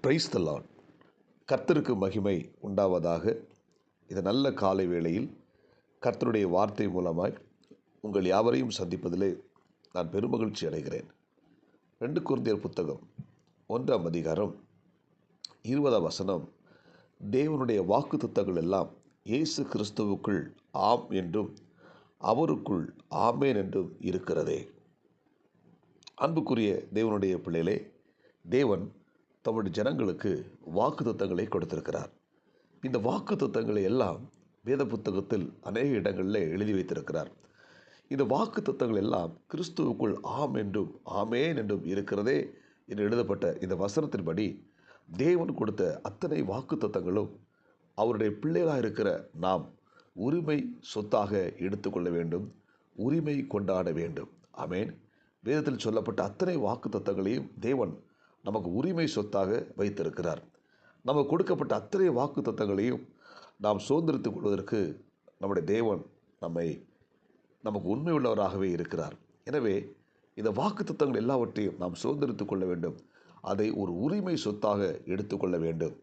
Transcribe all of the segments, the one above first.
Praise the Lord. கர்த்தருக்கு மகிமை உண்டாவதாக. இந்த நல்ல காலை வேளையில் கர்த்தருடைய வார்த்தை மூலமாய் உங்கள் யாவரையும் சந்திப்பதிலே நான் பெருமகிழ்ச்சி அடைகிறேன். 2 கொரிந்தியர் புத்தகம் 1ஆம் அதிகாரம் 20ஆம் வசனம், தேவனுடைய வாக்குத்தத்தங்கள் எல்லாம் இயேசு கிறிஸ்துவுக்குள் ஆம் என்றும் அவருக்குள் ஆமேன் என்றும் இருக்கிறதே. அன்புக்குரிய தேவனுடைய பிள்ளைகளே, தேவன் தம்முடைய ஜனங்களுக்கு வாக்குத்தத்தங்களை கொடுத்திருக்கிறார். இந்த வாக்குத்தத்தங்களை எல்லாம் வேத புத்தகத்தில் அநேக இடங்களில் எழுதி வைத்திருக்கிறார். இந்த வாக்குத்தத்தங்கள் எல்லாம் கிறிஸ்துவுக்குள் ஆம் என்றும் ஆமேன் என்றும் இருக்கிறதே என்று எழுதப்பட்ட இந்த வசனத்தின்படி தேவன் கொடுத்த அத்தனை வாக்குத்தத்தங்களும் அவருடைய பிள்ளைகளாக இருக்கிற நாம் உரிமை சொத்தாக எடுத்துக்கொள்ள வேண்டும், உரிமை கொண்டாட வேண்டும். ஆமேன். வேதத்தில் சொல்லப்பட்ட அத்தனை வாக்குத்தத்தங்களையும் தேவன் நமக்கு உரிமை சொத்தாக வைத்திருக்கிறார். நமக்கு கொடுக்கப்பட்ட அத்தனை வாக்குத்தத்தங்களையும் நாம் சுதந்திரித்துக் கொள்வதற்கு நம்முடைய தேவன் நமக்கு உண்மை உள்ளவராகவே இருக்கிறார். எனவே இந்த வாக்குத்தத்தங்கள் எல்லாவற்றையும் நாம் சுதந்திரித்துக் கொள்ள வேண்டும். அதை ஒரு உரிமை சொத்தாக எடுத்துக்கொள்ள வேண்டும்.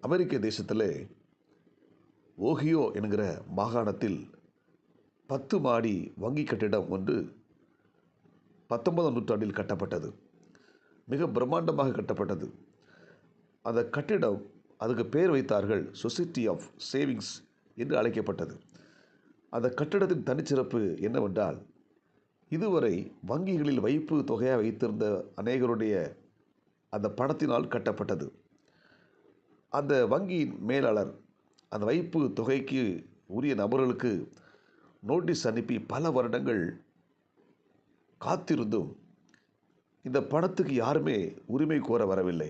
அமெரிக்க தேசத்திலே ஓஹியோ என்கிற மாகாணத்தில் 10 மாடி வங்கி கட்டிடம் ஒன்று 19ஆம் நூற்றாண்டில் கட்டப்பட்டது. மிக பிரம்மாண்டமாக கட்டப்பட்டது. அந்த கட்டிடம், அதுக்கு பெயர் வைத்தார்கள் சொசைட்டி ஆஃப் சேவிங்ஸ் என்று அழைக்கப்பட்டது. அந்த கட்டிடத்தின் தனிச்சிறப்பு என்னவென்றால், இதுவரை வங்கிகளில் வைப்பு தொகையாக வைத்திருந்த அநேகருடைய அந்த பணத்தினால் கட்டப்பட்டது. அந்த வங்கியின் மேலாளர் அந்த வைப்பு தொகைக்கு உரிய நபர்களுக்கு நோட்டீஸ் அனுப்பி பல வருடங்கள் காத்திருந்தும் இந்த பணத்துக்கு யாருமே உரிமை கோர வரவில்லை.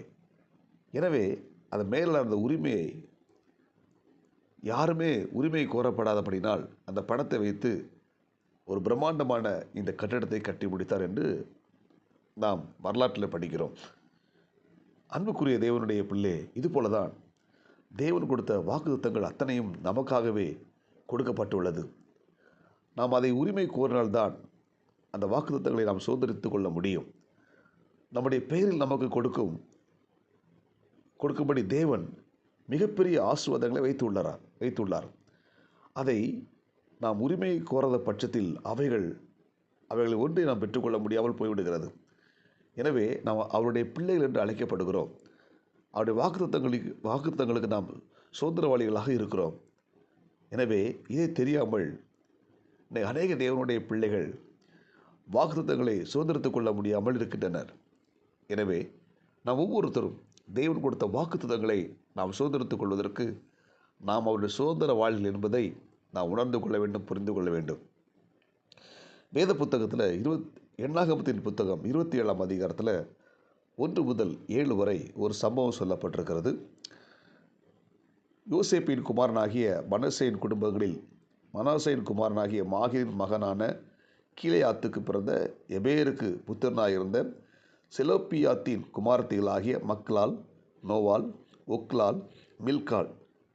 எனவே அந்த மேலாளர் அந்த உரிமையை யாருமே உரிமை கோரப்படாதபடினால் அந்த பணத்தை வைத்து ஒரு பிரம்மாண்டமான இந்த கட்டிடத்தை கட்டி முடித்தார் என்று நாம் வரலாற்றில் படிக்கிறோம். அன்புக்குரிய தேவனுடைய பிள்ளை, இதுபோல தான் தேவன் கொடுத்த வாக்குத்தத்தங்கள் அத்தனையும் நமக்காகவே கொடுக்கப்பட்டுள்ளது. நாம் அதை உரிமை கோரினால்தான் அந்த வாக்குத்தத்தங்களை நாம் சுதந்திரித்துக் கொள்ள முடியும். நம்முடைய பெயரில் நமக்கு கொடுக்கும்படி தேவன் மிகப்பெரிய ஆசீர்வாதங்களை வைத்துள்ளார். அதை நாம் உரிமை கோராத பட்சத்தில் அவைகளை ஒன்றை நாம் பெற்றுக்கொள்ள முடியாமல் போய்விடுகிறது. எனவே நாம் அவருடைய பிள்ளைகள் என்று அழைக்கப்படுகிறோம். அவருடைய வாக்குத்தத்தங்களுக்கு நாம் சுதந்திரவாளிகளாக இருக்கிறோம். எனவே இதை தெரியாமல் அநேக தேவனுடைய பிள்ளைகள் வாக்குத்தத்தங்களை சுதந்திரத்துக் கொள்ள முடியாமல் இருக்கின்றனர். எனவே நாம் ஒவ்வொருத்தரும் தேவன் கொடுத்த வாக்குத்தத்தங்களை நாம் சுதந்திரத்துக் கொள்வதற்கு நாம் அவருடைய சுதந்திர வாழ்கள் என்பதை நாம் உணர்ந்து கொள்ள வேண்டும், புரிந்து கொள்ள வேண்டும். வேத புத்தகத்தில் எண்ணாகமத்தின் புத்தகம் 27ஆம் அதிகாரத்தில் 1 முதல் 7 வரை ஒரு சம்பவம் சொல்லப்பட்டிருக்கிறது. யோசேப்பின் குமாரனாகிய மனாசேயின் குடும்பங்களில் மனாசேயின் குமாரனாகிய மாகீரின் மகனான கீலேயாத்துக்கு பிறந்த எபேருக்கு புத்திரனாயிருந்த செலோப்பியாத்தின் குமாரத்திகளாகிய மக்லால், நோவால், ஒக்லால், மில்கால்,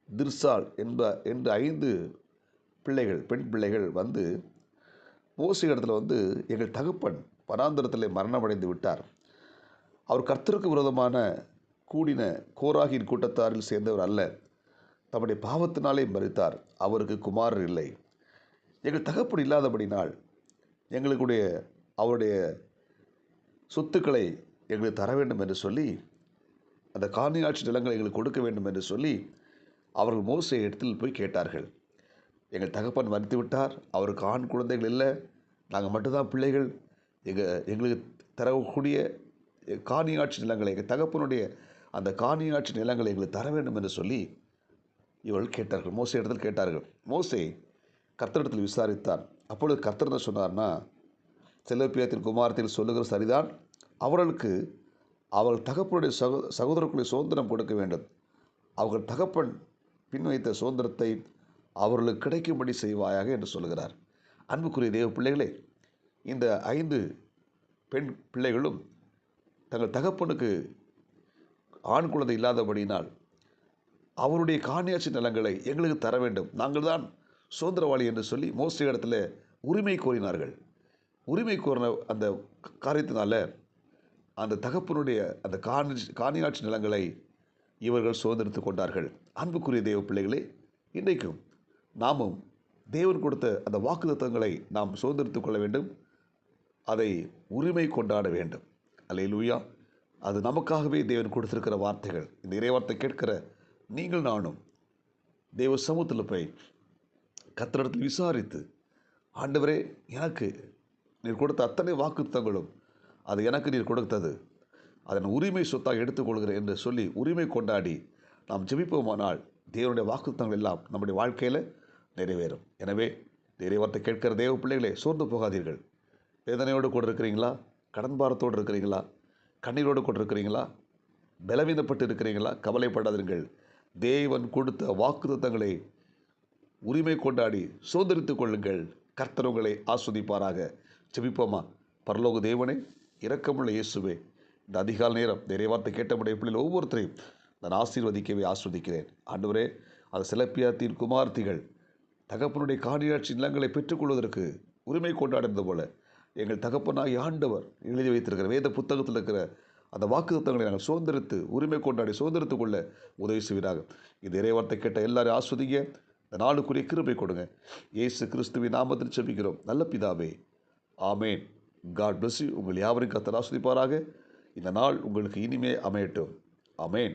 திர்சால் என்ற 5 பெண் பிள்ளைகள் வந்து மோசே இடத்துல எங்கள் தகப்பன் வனாந்தரத்தில் மரணமடைந்து விட்டார். அவர் கர்த்தருக்கு விரோதமான கூடின கோராகின் கூட்டத்தாரில் சேர்ந்தவர் அல்ல. தம்முடைய பாவத்தினாலே மரித்தார். அவருக்கு குமாரர் இல்லை. எங்கள் தகப்பன் இல்லாதபடினால் அவருடைய சொத்துக்களை எங்களுக்கு தர வேண்டும் என்று சொல்லி, அந்த காணியாட்சி நிலங்களை எங்களுக்கு கொடுக்க வேண்டும் என்று சொல்லி அவர்கள் மோசே இடத்தில் போய் கேட்டார்கள். எங்கள் தகப்பன் மரித்து விட்டார், அவருக்கு ஆண் குழந்தைகள் இல்லை, நாங்கள் மட்டும்தான் பிள்ளைகள், எங்களுக்கு தரக்கூடிய காணியாட்சி நிலங்களை, எங்கள் தகப்பனுடைய அந்த காணியாட்சி நிலங்களை எங்களுக்கு தர வேண்டும் என்று சொல்லி இவர்கள் கேட்டார்கள். மோசே இடத்தில் கேட்டார்கள். மோசே கர்த்தரிடத்தில் விசாரித்தார். அப்பொழுது கர்த்தர் என்ன சொன்னார்னா, செலோப்பியாத்தின் குமாரத்தில் சொல்லுகிற சரிதான், அவர்கள் தகப்பனுடைய சகோதரர்களுடைய சுதந்திரம் கொடுக்க வேண்டும். அவர்கள் தகப்பன் பின் வைத்த சுதந்திரத்தை அவர்களுக்கு கிடைக்கும்படி செய்வாயாக என்று சொல்கிறார். அன்புக்குரிய தேவ பிள்ளைகளே, இந்த 5 பெண் பிள்ளைகளும் தங்கள் தகப்பனுக்கு ஆண் குழந்தை இல்லாதபடியினால் அவருடைய காணியாட்சி நிலங்களை எங்களுக்கு தர வேண்டும், நாங்கள் தான் சுதந்திரவாளி என்று சொல்லி மோசே இடத்துல உரிமை கோரினார்கள். உரிமை கோரின அந்த காரியத்தினால அந்த தகப்பனுடைய அந்த காணியாட்சி நிலங்களை இவர்கள் சுதந்திரித்து கொண்டார்கள். அன்புக்குரிய தேவ பிள்ளைகளே, இன்றைக்கும் நாமும் தேவன் கொடுத்த அந்த வாக்குத்தத்தங்களை நாம் சுதந்திரித்துக் கொள்ள வேண்டும். அதை உரிமை கொண்டாட வேண்டும். அல்லேலூயா. அது நமக்காகவே தேவன் கொடுத்திருக்கிற வார்த்தைகள். இந்த இறைவார்த்தை கேட்கிற நீங்கள் நானும் தேவ சமூகத்தில் போய் கர்த்தரிடத்தில் விசாரித்து, ஆண்டவரே, எனக்கு நீர் கொடுத்த அத்தனை வாக்குத்தங்களும் அது எனக்கு நீர் கொடுத்தது, அதன் உரிமை சொத்தாக எடுத்துக்கொள்கிறேன் என்று சொல்லி உரிமை கொண்டாடி நாம் ஜெபிப்போமானால் தேவனுடைய வாக்குத்தங்கள் எல்லாம் நம்முடைய வாழ்க்கையில் நிறைவேறும். எனவே இறைவார்த்தை கேட்கிற தேவ பிள்ளைகளே, சோர்ந்து போகாதீர்கள். வேதனையோடு கூட இருக்கிறீங்களா? கடன் பாரத்தோடு இருக்கிறீங்களா? கண்ணீரோடு கூட இருக்கிறீங்களா? பலவீனப்பட்டு இருக்கிறீங்களா? கவலைப்படாதீர்கள். தேவன் கொடுத்த வாக்குத்தத்தங்களை உரிமை கொண்டாடி சுதந்திரித்துக் கொள்ளுங்கள். கர்த்தர் உங்களை ஆஸ்வதிப்பாராக. ஜெபிப்போமா. பரலோக தேவனே, இரக்கமுள்ள இயேசுவே, இந்த அதிகாலை நேரம் இறைவார்த்தை கேட்டபடிய பிள்ளைகள் ஒவ்வொருத்தரையும் நான் ஆசீர்வதிக்கவே ஆஸ்வதிக்கிறேன். ஆண்டவரே, அது செலப்பியாத்தின் குமார்த்திகள் தகப்பனுடைய காணியாட்சி நிலங்களை பெற்றுக்கொள்வதற்கு உரிமை கொண்டாடுறது போல எங்கள் தகப்பனாகி ஆண்டவர் எழுதி வைத்திருக்கிற வேத புத்தகத்தில் இருக்கிற அந்த வாக்குத்தத்தங்களை நாங்கள் சுதந்திரித்து உரிமை கொண்டாடி சுதந்திரித்து கொள்ள உதவி செய்வீராக. இந்த இறைவார்த்தை கேட்ட எல்லாரையும் ஆஸ்வதிங்க. இந்த நாளுக்குரிய கிருபை கொடுங்க. இயேசு கிறிஸ்துவின் நாமத்தில் ஜெபிக்கிறோம் நல்ல பிதாவே, ஆமேன். God bless you. உங்கள் யாவரையும் கர்த்தர் ஆஸ்வதிப்பாராக. இந்த நாள் உங்களுக்கு இனிமே அமையட்டும். ஆமேன்.